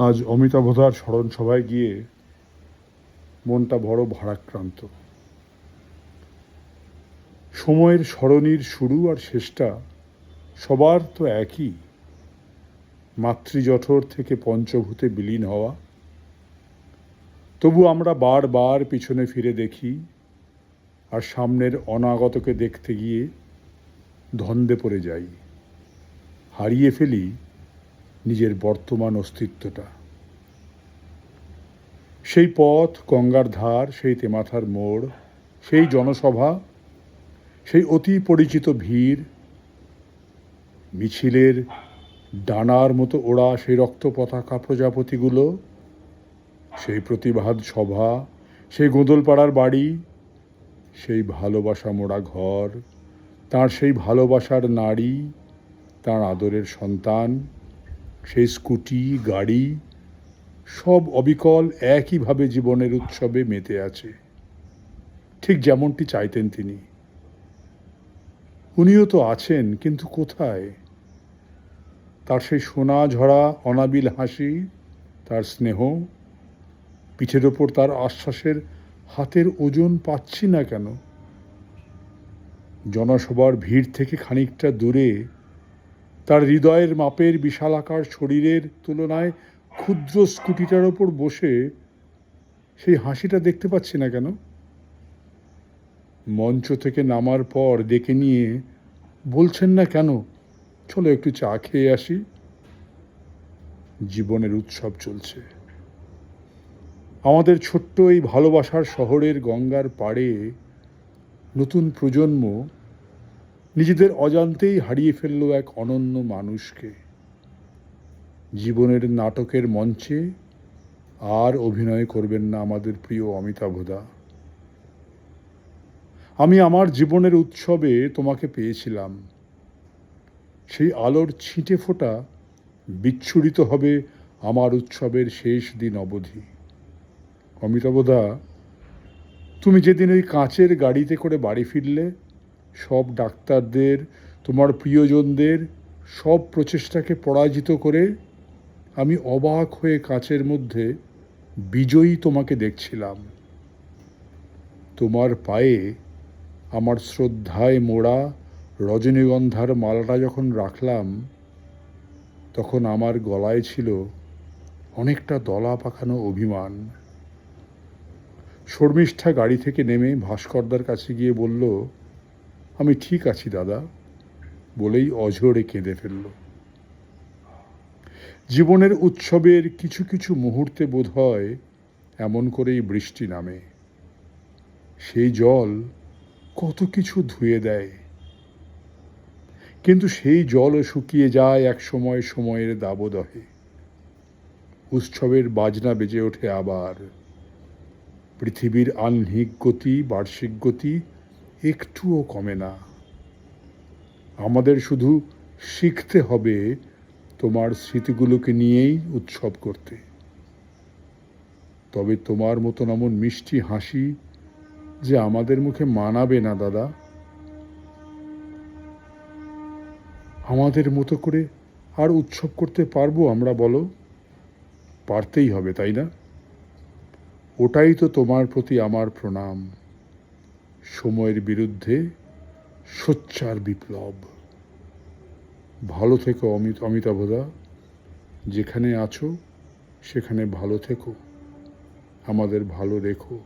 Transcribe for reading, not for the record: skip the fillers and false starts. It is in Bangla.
আজ অমিতাভদার স্মরণ সভায় গিয়ে মনটা বড় ভারাক্রান্ত। সময়ের সরণির শুরু আর শেষটা সবার তো একই, মাতৃজঠর থেকে পঞ্চভূতে বিলীন হওয়া। তবু আমরা বারবার পিছনে ফিরে দেখি আর সামনের অনাগতকে দেখতে গিয়ে ধন্দে পড়ে যাই, হারিয়ে ফেলি নিজের বর্তমান অস্তিত্বটা। সেই পথ, গঙ্গার ধার, সেই তেমাথার মোড়, সেই জনসভা, সেই অতি পরিচিত ভিড়, মিছিলের ডানার মতো ওড়া সেই রক্ত পতাকা প্রজাপতিগুলো, সেই প্রতিবাদ সভা, সেই গোঁদলপাড়ার বাড়ি, সেই ভালোবাসা মোড়া ঘর, তার সেই ভালোবাসার নারী, তার আদরের সন্তান, সেই স্কুটি, গাড়ি, সব অবিকল একইভাবে জীবনের উৎসবে মেতে আছে, ঠিক যেমনটি চাইতেন তিনি। উনিও তো আছেন, কিন্তু কোথায়? তার সেই সোনা ঝরা অনাবিল হাসি, তার স্নেহ, পিঠের ওপর তার আশ্বাসের হাতের ওজন পাচ্ছি না কেন? জনসভার ভিড় থেকে খানিকটা দূরে তার হৃদয়ের মাপের বিশালাকার শরীরের তুলনায় ক্ষুদ্র স্কুটিটার ওপর বসে সেই হাসিটা দেখতে পাচ্ছি না কেন? মঞ্চ থেকে নামার পর ডেকে নিয়ে বলছেন না কেন, চলো একটু চা খেয়ে আসি? জীবনের উৎসব চলছে। আমাদের ছোট্ট এই ভালোবাসার শহরের গঙ্গার পাড়ে নতুন প্রজন্ম নিজেদের অজান্তেই হারিয়ে ফেলল এক অনন্য মানুষকে। জীবনের নাটকের মঞ্চে আর অভিনয় করবেন না আমাদের প্রিয় অমিতাভদা। আমি আমার জীবনের উৎসবে তোমাকে পেয়েছিলাম, সেই আলোর ছিটে ফোঁটা বিচ্ছুরিত হবে আমার উৎসবের শেষ দিন অবধি। অমিতাভদা, তুমি যেদিন ওই কাঁচের গাড়িতে করে বাড়ি ফিরলে, সব ডাক্তারদের, তোমার প্রিয়জনদের সব প্রচেষ্টাকে পরাজিত করে আমি অবাক হয়ে কাঁচের মধ্যে বিজয়ী তোমাকে দেখছিলাম। তোমার পায়ে আমার শ্রদ্ধায় মোড়া রজনীগন্ধার মালাটা যখন রাখলাম, তখন আমার গলায় ছিল অনেকটা দলা পাকানো অভিমান। শর্মিষ্ঠা গাড়ি থেকে নেমে ভাস্করদার কাছে গিয়ে বলল, আমি ঠিক আছি দাদা, বলেই অঝরে কেঁদে ফেলল। জীবনের উৎসবের কিছু কিছু মুহূর্তে বোধ হয় এমন করেই বৃষ্টি নামে। সেই জল কত কিছু ধুয়ে দেয়, কিন্তু সেই জলও শুকিয়ে যায় এক সময় সময়ের দাবদাহে। উৎসবের বাজনা বেজে ওঠে আবার। পৃথিবীর আহ্নিক গতি, বার্ষিক গতি একটুও কমে না। আমাদের শুধু শিখতে হবে তোমার স্মৃতিগুলোকে নিয়েই উৎসব করতে। তবে তোমার মতন এমন মিষ্টি হাসি যে আমাদের মুখে মানাবে না দাদা। আমাদের মতো করে আর উৎসব করতে পারবো আমরা, বলো? পারতেই হবে, তাই না? ওটাই তো তোমার প্রতি আমার প্রণাম। সময়ের বিরুদ্ধে সোচ্চার বিপ্লব। ভালো থেকো অমিতাভদা, যেখানে আছো সেখানে ভালো থেকো, আমাদের ভালো রেখো।